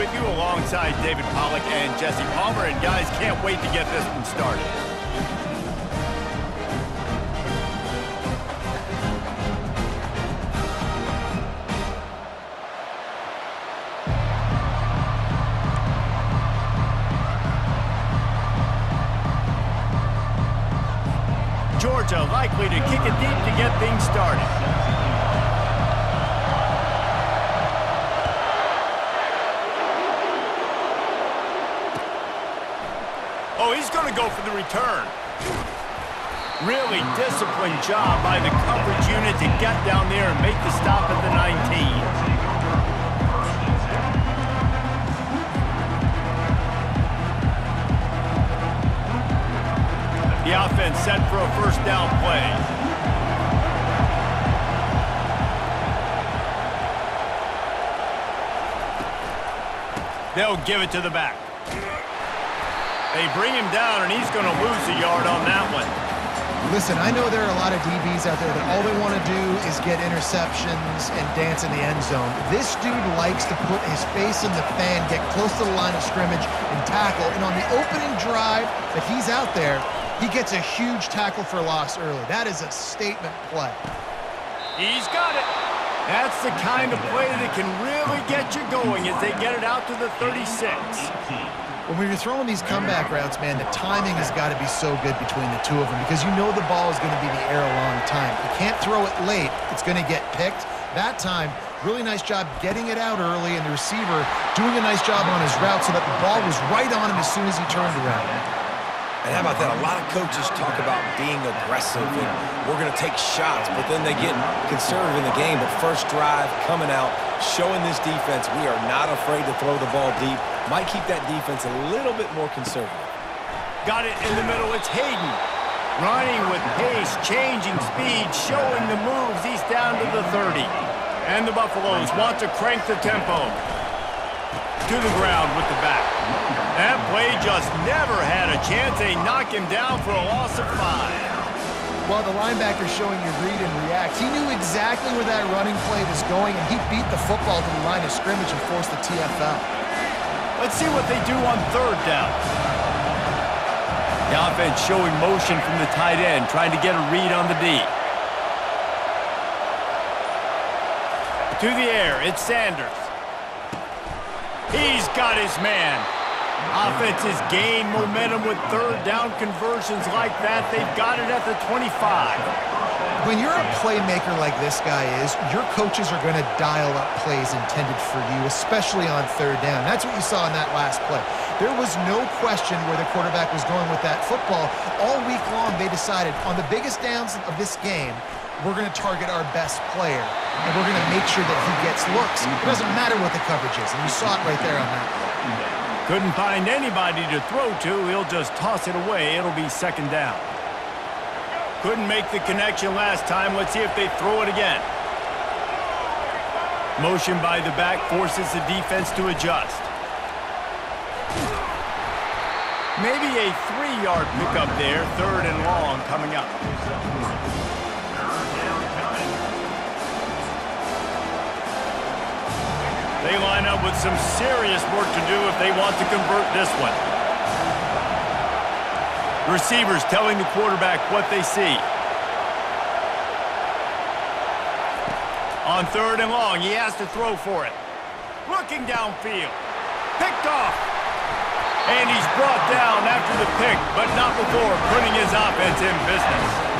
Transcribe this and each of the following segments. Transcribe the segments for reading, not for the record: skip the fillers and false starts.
with you alongside David Pollack and Jesse Palmer. And guys, can't wait to get this one started. Georgia likely to kick it deep to get things started. Oh, he's going to go for the return. Really disciplined job by the coverage unit to get down there and make the stop at the 19. The offense set for a first down play. They'll give it to the back. They bring him down, and he's going to lose a yard on that one. Listen, I know there are a lot of DBs out there that all they want to do is get interceptions and dance in the end zone. This dude likes to put his face in the fan, get close to the line of scrimmage, and tackle. And on the opening drive that he's out there, he gets a huge tackle for loss early. That is a statement play. He's got it. That's the kind of play that can really get you going as they get it out to the 36. When you're throwing these comeback routes, man, the timing has got to be so good between the two of them because you know the ball is going to be in the air a long time. You can't throw it late. It's going to get picked. That time, really nice job getting it out early, and the receiver doing a nice job on his route so that the ball was right on him as soon as he turned around. And how about that? A lot of coaches talk about being aggressive and we're going to take shots, but then they get conservative in the game. But first drive, coming out, showing this defense we are not afraid to throw the ball deep. Might keep that defense a little bit more conservative. Got it in the middle. It's Hayden. Running with pace, changing speed, showing the moves. He's down to the 30. And the Buffaloes want to crank the tempo. To the ground with the back. That play just never had a chance. They knock him down for a loss of 5. Well, the linebacker's showing you read and react. He knew exactly where that running play was going, and he beat the football to the line of scrimmage and forced the TFL. Let's see what they do on third down. The offense showing motion from the tight end, trying to get a read on the D. To the air, it's Sanders. He's got his man. Offense has gained momentum with third down conversions like that. They've got it at the 25. When you're a playmaker like this guy is, your coaches are going to dial up plays intended for you, especially on third down. That's what you saw in that last play. There was no question where the quarterback was going with that football. All week long, they decided on the biggest downs of this game, we're going to target our best player, and we're going to make sure that he gets looks. It doesn't matter what the coverage is, and you saw it right there on that play. Couldn't find anybody to throw to. He'll just toss it away. It'll be second down. Couldn't make the connection last time. Let's see if they throw it again. Motion by the back forces the defense to adjust. Maybe a 3-yard pickup there. Third and long coming up. They line up with some serious work to do if they want to convert this one. Receivers telling the quarterback what they see. On third and long, he has to throw for it. Looking downfield. Picked off. And he's brought down after the pick, but not before putting his offense in business.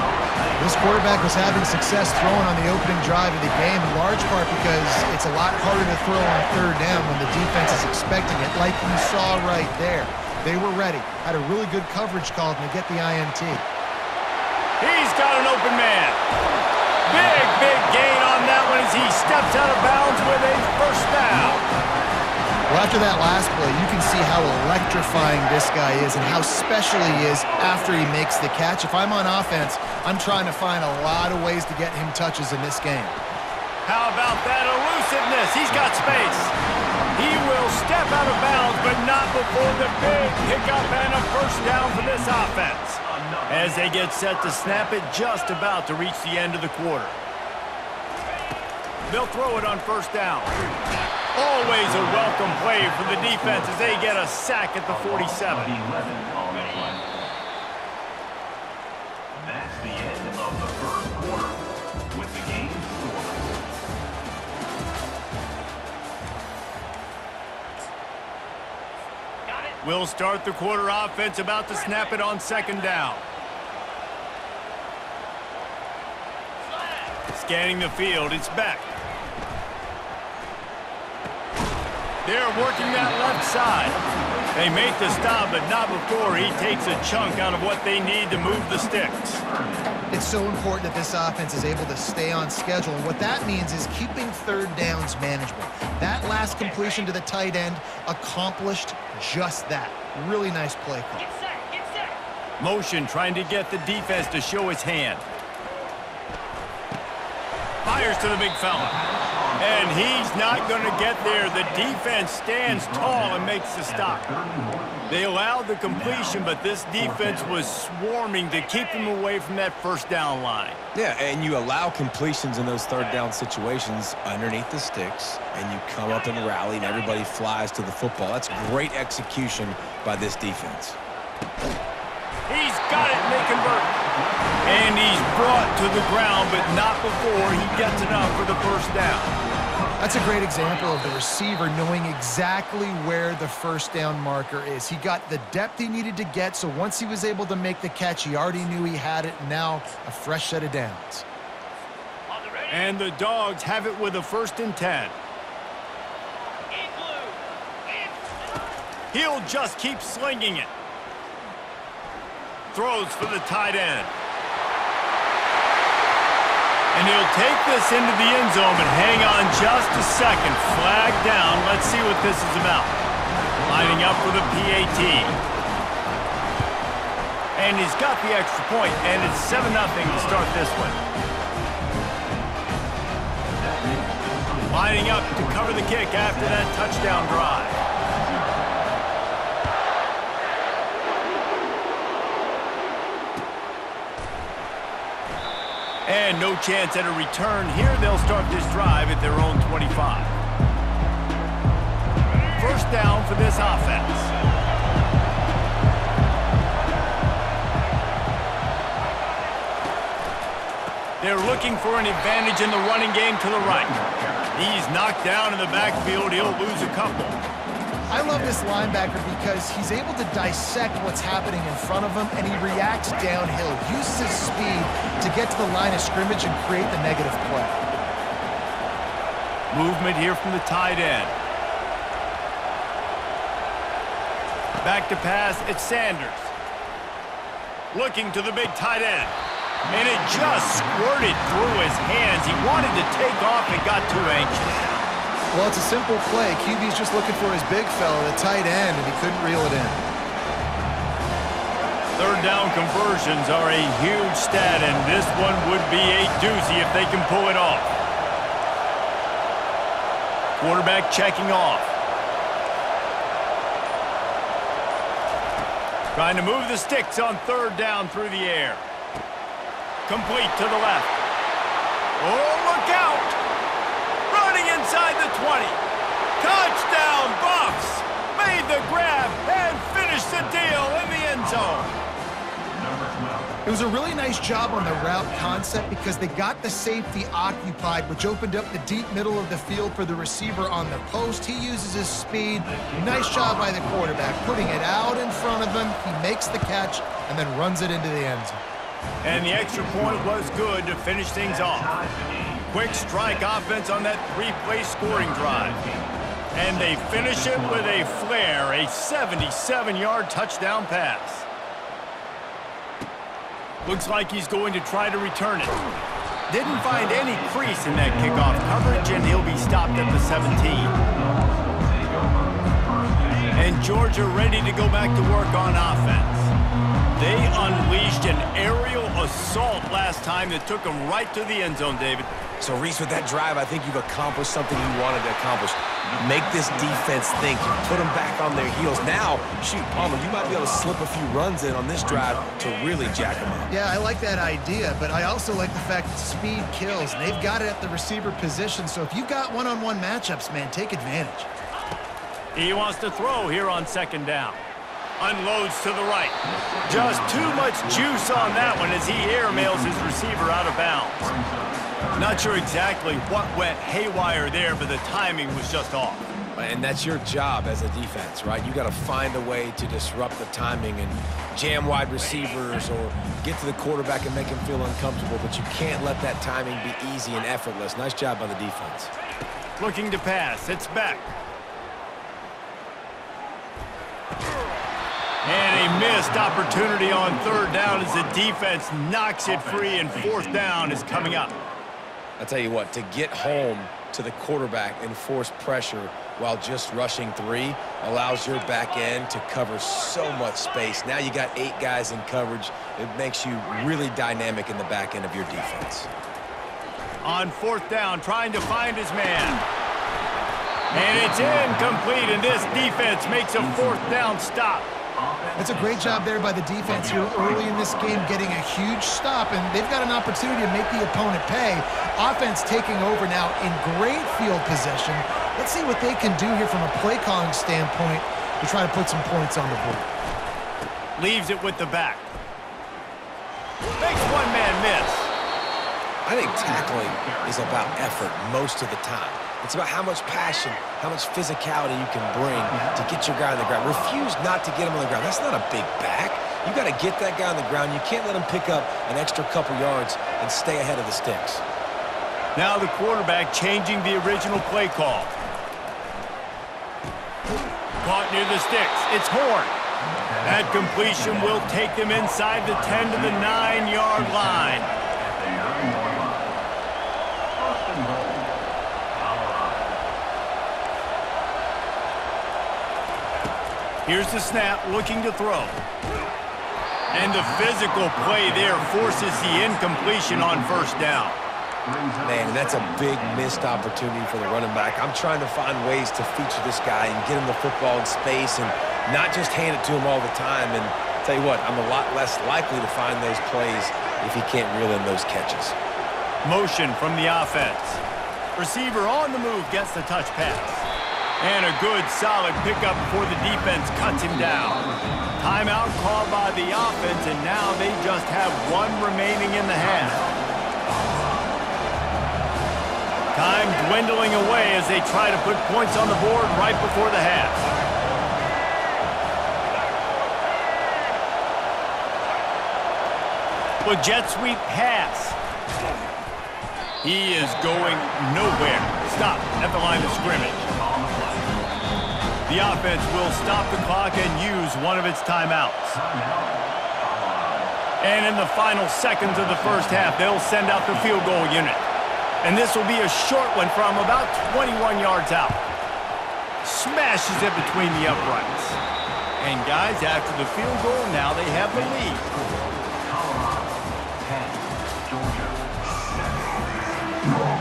This quarterback was having success throwing on the opening drive of the game, in large part because it's a lot harder to throw on third down when the defense is expecting it, like you saw right there. They were ready. Had a really good coverage call to get the INT. He's got an open man. Big gain on that one as he steps out of bounds with a first down. Well, after that last play, you can see how electrifying this guy is and how special he is after he makes the catch. If I'm on offense, I'm trying to find a lot of ways to get him touches in this game. How about that elusiveness? He's got space. He will step out of bounds, but not before the big pickup and a first down for this offense. As they get set to snap it, just about to reach the end of the quarter. They'll throw it on first down. Always a welcome play for the defense as they get a sack at the 47. That's the end of the first quarter with the game scoreless. We'll start the quarter offense, about to snap it on second down. Scanning the field, it's back. They're working that left side. They make the stop, but not before he takes a chunk out of what they need to move the sticks. It's so important that this offense is able to stay on schedule. And what that means is keeping third downs manageable. That last completion to the tight end accomplished just that. Really nice play call. Get set, get set. Motion trying to get the defense to show his hand. Fires to the big fella. And he's not going to get there. The defense stands tall and makes the stop. They allowed the completion, but this defense was swarming to keep them away from that first down line. Yeah, and you allow completions in those third down situations underneath the sticks, and you come up and rally, and everybody flies to the football. That's great execution by this defense. He's got it, and they convert. And he's brought to the ground, but not before he gets enough for the first down. That's a great example of the receiver knowing exactly where the first down marker is. He got the depth he needed to get, so once he was able to make the catch, he already knew he had it, and now a fresh set of downs. And the Dogs have it with a 1st and 10. He'll just keep slinging it. Throws for the tight end. And he'll take this into the end zone, but hang on just a second. Flag down. Let's see what this is about. Lining up for the PAT. And he's got the extra point, and it's 7-0 to start this one. Lining up to cover the kick after that touchdown drive. And no chance at a return here. They'll start this drive at their own 25. First down for this offense. They're looking for an advantage in the running game to the right. He's knocked down in the backfield. He'll lose a couple. I love this linebacker because he's able to dissect what's happening in front of him, and he reacts downhill, uses his speed to get to the line of scrimmage and create the negative play. Movement here from the tight end. Back to pass, it's Sanders. Looking to the big tight end. And it just squirted through his hands. He wanted to take off and got too anxious. Well, it's a simple play. QB's just looking for his big fella, the tight end, and he couldn't reel it in. Third down conversions are a huge stat, and this one would be a doozy if they can pull it off. Quarterback checking off. Trying to move the sticks on third down through the air. Complete to the left. Oh, look out! Running inside the 20. Touchdown, Buffs! Made the grab and finished the deal in the end zone. It was a really nice job on the route concept because they got the safety occupied, which opened up the deep middle of the field for the receiver on the post. He uses his speed. Nice job by the quarterback, putting it out in front of him. He makes the catch and then runs it into the end zone. And the extra point was good to finish things off. Quick strike offense on that 3-play scoring drive. And they finish it with a flair, a 77-yard touchdown pass. Looks like he's going to try to return it. Didn't find any crease in that kickoff coverage, and he'll be stopped at the 17. And Georgia ready to go back to work on offense. They unleashed an aerial assault last time that took them right to the end zone, David. So, Reese, with that drive, I think you've accomplished something you wanted to accomplish. make this defense think. You put them back on their heels. Now, shoot, Palmer, you might be able to slip a few runs in on this drive to really jack them up. Yeah, I like that idea, but I also like the fact that speed kills, and they've got it at the receiver position. So if you've got one-on-one matchups, man, take advantage. He wants to throw here on second down. Unloads to the right. Just too much juice on that one as he airmails his receiver out of bounds. Not sure exactly what went haywire there, but the timing was just off. And that's your job as a defense, right? You got to find a way to disrupt the timing and jam wide receivers or get to the quarterback and make him feel uncomfortable, but you can't let that timing be easy and effortless. Nice job by the defense. Looking to pass. It's back. And a missed opportunity on third down as the defense knocks it free, and fourth down is coming up. I'll tell you what, to get home to the quarterback and force pressure while just rushing three allows your back end to cover so much space. Now you got 8 guys in coverage. It makes you really dynamic in the back end of your defense. On fourth down, trying to find his man. And it's incomplete, and this defense makes a fourth down stop. That's a great job there by the defense here early in this game, getting a huge stop, and they've got an opportunity to make the opponent pay. Offense taking over now in great field possession. Let's see what they can do here from a play calling standpoint to try to put some points on the board. Leaves it with the back. Makes one man miss. I think tackling is about effort most of the time. It's about how much passion, how much physicality you can bring to get your guy on the ground. Refuse not to get him on the ground. That's not a big back. You got to get that guy on the ground. You can't let him pick up an extra couple yards and stay ahead of the sticks. Now the quarterback changing the original play call. Caught near the sticks. It's Horn. That completion will take them inside the 10 to the 9-yard line. Here's the snap, looking to throw. And the physical play there forces the incompletion on first down. Man, that's a big missed opportunity for the running back. I'm trying to find ways to feature this guy and get him the football in space and not just hand it to him all the time. And I'll tell you what, I'm a lot less likely to find those plays if he can't reel in those catches. Motion from the offense. Receiver on the move gets the touch pass. And a good, solid pickup before the defense cuts him down. Timeout called by the offense, and now they just have one remaining in the half. Time dwindling away as they try to put points on the board right before the half. Well, jet sweep pass. He is going nowhere. Stop at the line of scrimmage. The offense will stop the clock and use one of its timeouts. And in the final seconds of the first half, they'll send out the field goal unit. And this will be a short one from about 21 yards out. Smashes it between the uprights. And guys, after the field goal, now they have the lead.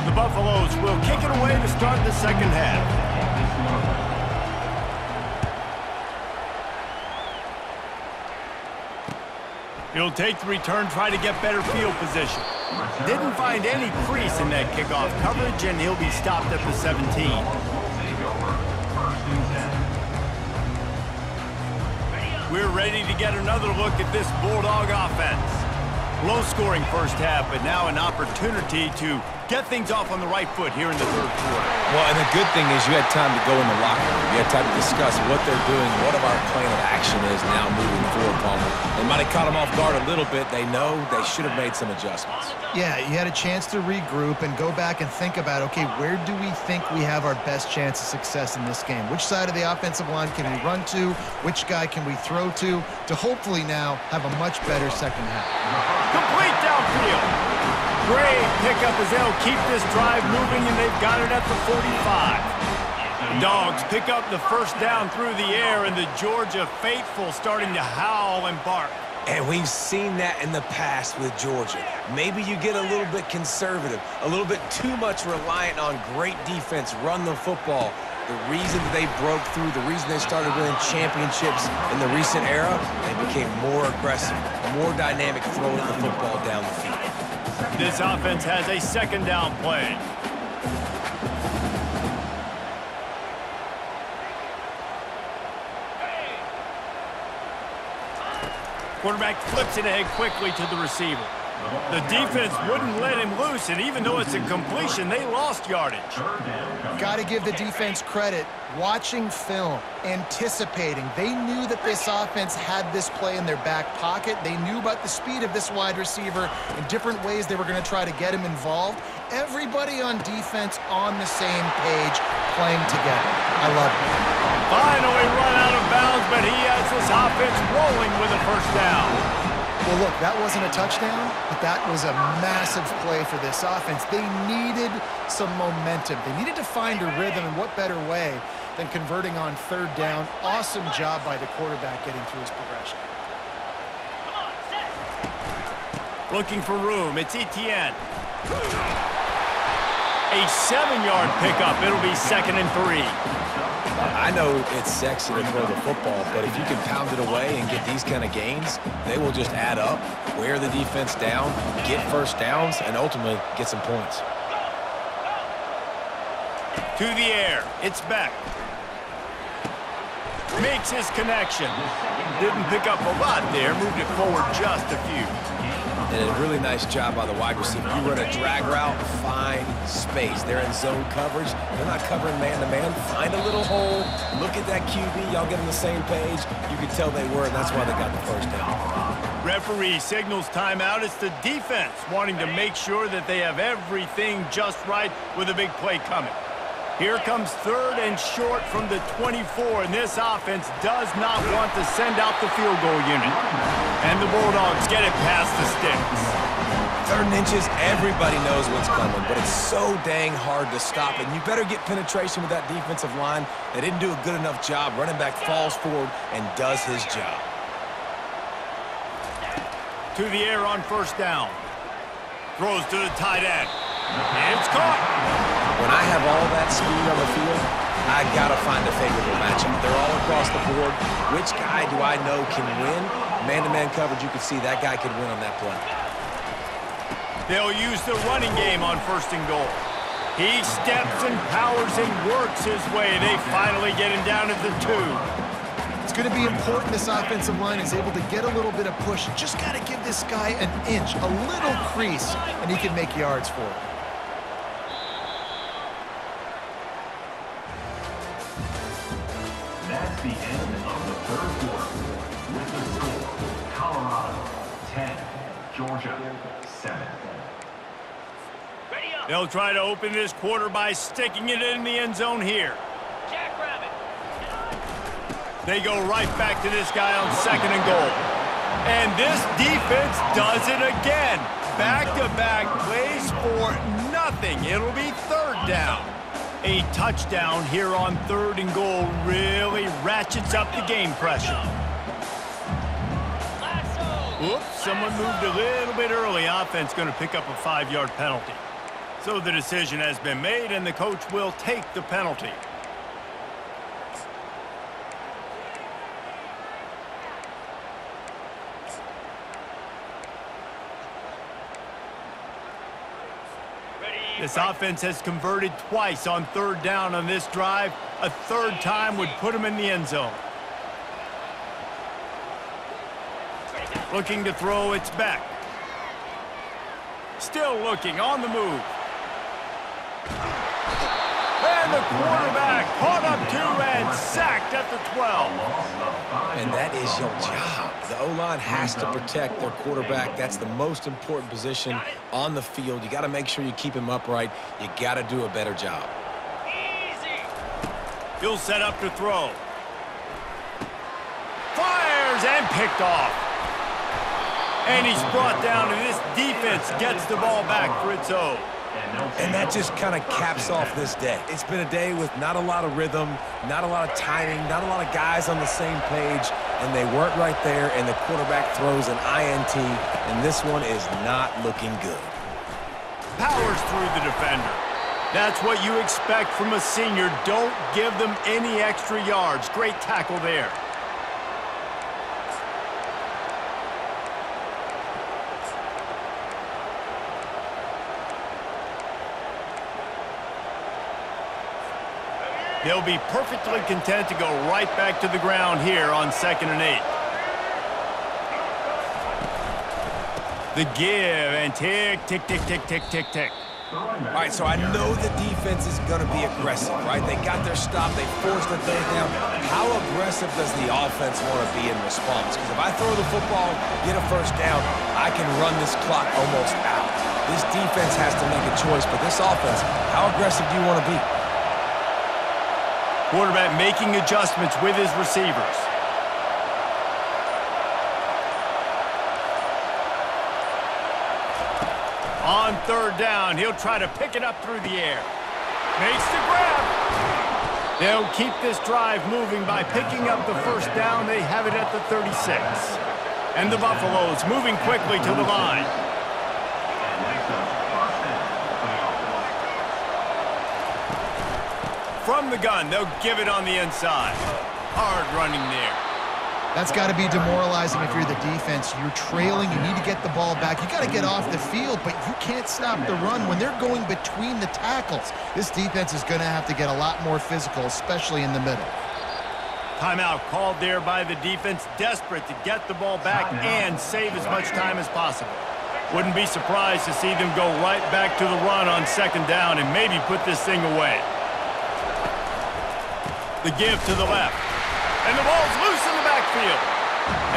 The Buffaloes will kick it away to start the second half. He'll take the return, try to get better field position. Didn't find any crease in that kickoff coverage, and he'll be stopped at the 17. We're ready to get another look at this Bulldog offense. Low-scoring first half, but now an opportunity to get things off on the right foot here in the third quarter. Well, and the good thing is you had time to go in the locker room. You had time to discuss what they're doing, what our plan of action is now moving forward, Palmer. They might have caught them off guard a little bit. They know they should have made some adjustments. Yeah, you had a chance to regroup and go back and think about, okay, where do we think we have our best chance of success in this game? Which side of the offensive line can we run to? Which guy can we throw to hopefully now have a much better second half? Complete downfield. Great pickup as they'll keep this drive moving, and they've got it at the 45. The Dogs pick up the first down through the air, and the Georgia faithful starting to howl and bark. And we've seen that in the past with Georgia. Maybe you get a little bit conservative, a little bit too much reliant on great defense, run the football. the reason that they broke through, the reason they started winning championships in the recent era, they became more aggressive, more dynamic throwing the football down the field. This offense has a second down play. Quarterback flips it ahead quickly to the receiver. The defense wouldn't let him loose, and even though it's a completion, they lost yardage. Got to give the defense credit. Watching film, anticipating. They knew that this offense had this play in their back pocket. They knew about the speed of this wide receiver and different ways they were going to try to get him involved. Everybody on defense on the same page, playing together. I love it. Finally run out of bounds, but he has this offense rolling with a first down. Well, look, that wasn't a touchdown, but that was a massive play for this offense. They needed some momentum. They needed to find a rhythm, and what better way than converting on third down. Awesome job by the quarterback getting through his progression. Looking for room, it's Etienne. A 7-yard pickup. It'll be 2nd and 3. I know it's sexy to throw the football, but if you can pound it away and get these kind of gains, they will just add up, wear the defense down, get first downs, and ultimately get some points. To the air, it's Beck. Makes his connection. Didn't pick up a lot there, moved it forward just a few. And a really nice job by the wide receiver. You run a drag route, find space. They're in zone coverage. They're not covering man-to-man. Find a little hole. Look at that QB. Y'all get on the same page. You can tell they were, and that's why they got the first down. Referee signals timeout. It's the defense wanting to make sure that they have everything just right with a big play coming. Here comes 3rd and short from the 24, and this offense does not want to send out the field goal unit. And the Bulldogs get it past the sticks. 3rd and inches, everybody knows what's coming, but it's so dang hard to stop it. You better get penetration with that defensive line. They didn't do a good enough job. Running back falls forward and does his job. To the air on first down. Throws to the tight end. And it's caught. When I have all that speed on the field, I got to find a favorable matchup. They're all across the board. Which guy do I know can win? Man-to-man coverage, you can see that guy could win on that play. They'll use the running game on 1st and goal. He steps and powers and works his way. They finally get him down at the 2. It's going to be important this offensive line is able to get a little bit of push. Just got to give this guy an inch, a little crease, and he can make yards for it. That's the end of the 3rd quarter. With the score, Colorado 10, Georgia 7. They'll try to open this quarter by sticking it in the end zone here. They go right back to this guy on 2nd and goal. And this defense does it again. Back-to-back plays for nothing. It'll be 3rd down. A touchdown here on 3rd and goal really ratchets up the game pressure. Oops, someone moved a little bit early. Offense going to pick up a 5-yard penalty. So the decision has been made, and the coach will take the penalty. This offense has converted twice on 3rd down on this drive. A 3rd time would put them in the end zone. Looking to throw, it's Beck. Still looking, on the move. And the quarterback caught up 2 and sacked at the 12. And that is your job. The O-line has to protect their quarterback. That's the most important position on the field. You got to make sure you keep him upright. You got to do a better job. He'll set up to throw. Fires and picked off. And he's brought down, and this defense gets the ball back for its own. And that just kind of caps off this day. It's been a day with not a lot of rhythm, not a lot of timing, not a lot of guys on the same page, and they weren't right there, and the quarterback throws an INT, and this one is not looking good. Powers through the defender. That's what you expect from a senior. Don't give them any extra yards. Great tackle there. They'll be perfectly content to go right back to the ground here on 2nd and 8. The give and tick, tick, tick, tick, tick, tick, tick. All right, so I know the defense is going to be aggressive, right? They got their stop. They forced the third down. How aggressive does the offense want to be in response? Because if I throw the football, get a first down, I can run this clock almost out. This defense has to make a choice, but this offense, how aggressive do you want to be? Quarterback making adjustments with his receivers. On 3rd down, he'll try to pick it up through the air. Makes the grab. They'll keep this drive moving by picking up the first down. They have it at the 36. And the Buffaloes moving quickly to the line. From the gun, they'll give it on the inside. Hard running there. That's got to be demoralizing if you're the defense. You're trailing. You need to get the ball back. You got to get off the field, but you can't stop the run when they're going between the tackles. This defense is going to have to get a lot more physical, especially in the middle. Timeout called there by the defense, desperate to get the ball back and save as much time as possible. Wouldn't be surprised to see them go right back to the run on 2nd down and maybe put this thing away. The give to the left. And the ball's loose in the backfield.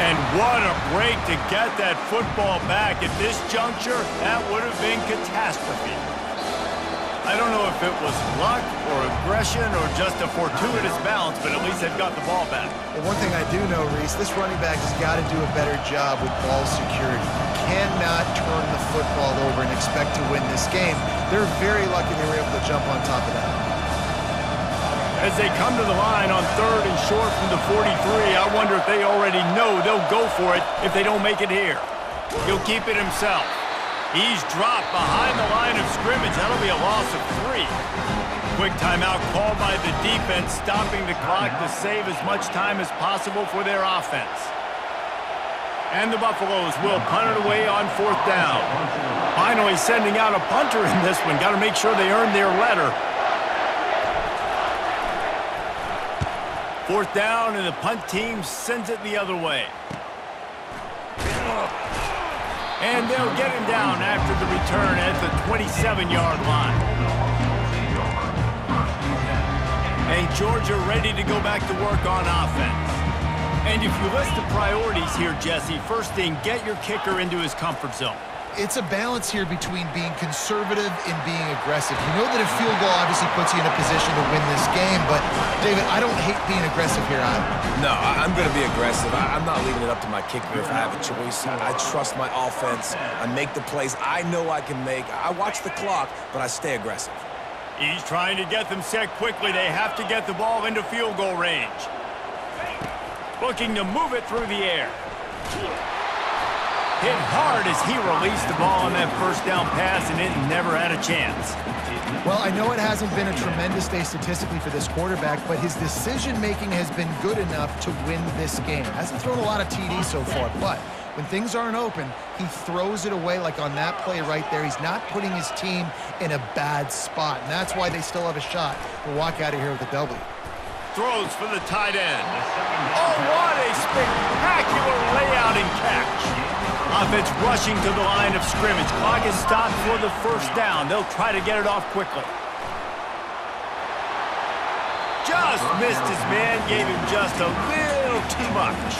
And what a break to get that football back. At this juncture, that would have been catastrophe. I don't know if it was luck or aggression or just a fortuitous bounce, but at least they've got the ball back. Well, one thing I do know, Reese, this running back has got to do a better job with ball security. You cannot turn the football over and expect to win this game. They're very lucky they were able to jump on top of that. As they come to the line on 3rd and short from the 43, I wonder if they already know they'll go for it if they don't make it here. He'll keep it himself. He's dropped behind the line of scrimmage. That'll be a loss of 3. Quick timeout called by the defense, stopping the clock to save as much time as possible for their offense. And the Buffaloes will punt it away on 4th down. Finally sending out a punter in this one. Got to make sure they earn their letter. 4th down, and the punt team sends it the other way. And they'll get him down after the return at the 27-yard line. And Georgia ready to go back to work on offense. And if you list the priorities here, Jesse, first thing, get your kicker into his comfort zone. It's a balance here between being conservative and being aggressive. You know that a field goal obviously puts you in a position to win this game, but, David, I don't hate being aggressive here either. No, I'm going to be aggressive. I'm not leaving it up to my kicker if I have a choice. I trust my offense. I make the plays I know I can make. I watch the clock, but I stay aggressive. He's trying to get them set quickly. They have to get the ball into field goal range. Looking to move it through the air. Hit hard as he released the ball on that first down pass, and it never had a chance. Well, I know it hasn't been a tremendous day statistically for this quarterback, but his decision-making has been good enough to win this game. Hasn't thrown a lot of TDs so far, but when things aren't open, he throws it away like on that play right there. He's not putting his team in a bad spot, and that's why they still have a shot to walk out of here with a W. Throws for the tight end. Oh, what a spectacular layout and catch. Offense rushing to the line of scrimmage. Clock is stopped for the first down. They'll try to get it off quickly. Just missed his man, gave him just a little too much.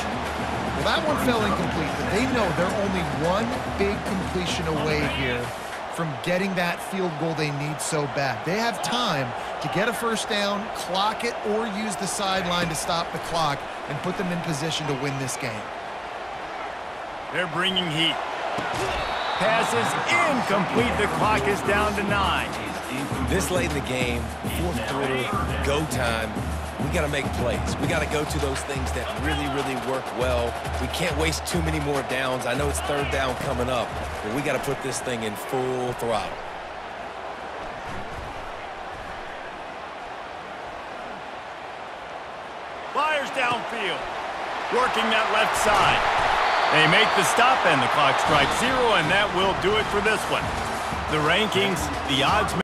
Well, that one fell incomplete, but they know they're only one big completion away here from getting that field goal they need so bad. They have time to get a first down, clock it, or use the sideline to stop the clock and put them in position to win this game. They're bringing heat. Pass is incomplete. The clock is down to 9. This late in the game, 4th quarter, go time, we got to make plays. We got to go to those things that really, really work well. We can't waste too many more downs. I know it's 3rd down coming up, but we got to put this thing in full throttle. Fires downfield. Working that left side. They make the stop, and the clock strikes 0, and that will do it for this one. The rankings, the odds